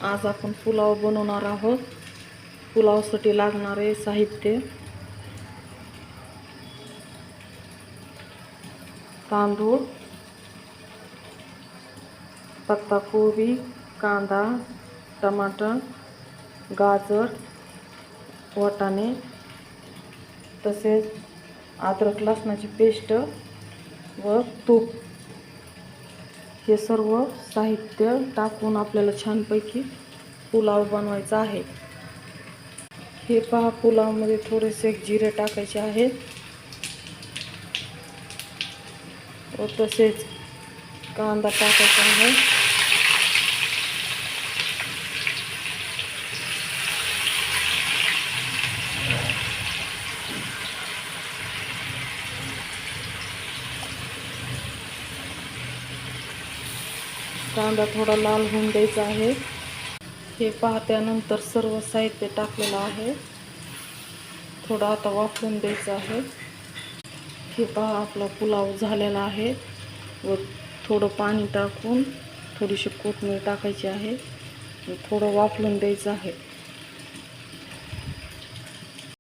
आज आपण पुलाव बनवणार आहोत। पुलावसाठी लागणारे साहित्य: तांदूळ, पत्ताकोबी, कांदा, टमाटर, गाजर, वाटाणे, तसेच अद्रक लसणाची पेस्ट व तूप हे सर्व साहित्य टाकून आपल्याला छानपैकी पुलाव बनवायचा आहे। हे पहा, पुलावमध्ये थोडेसे जिरे टाकायचे आहेत व तसेच कांदा टाकायचा आहे। कांदा थोडा लाल होऊन द्यायचा आहे। हे पहा, त्यानंतर सर्व साहित्य टाकलेलं आहे। थोडं आता वाफवून द्यायचं आहे। हे पहा, आपला पुलाव झालेला आहे व थोडं पाणी टाकून थोडीशी कोथिंबीर टाकायची आहे, थोडं वाफवून द्यायचं आहे।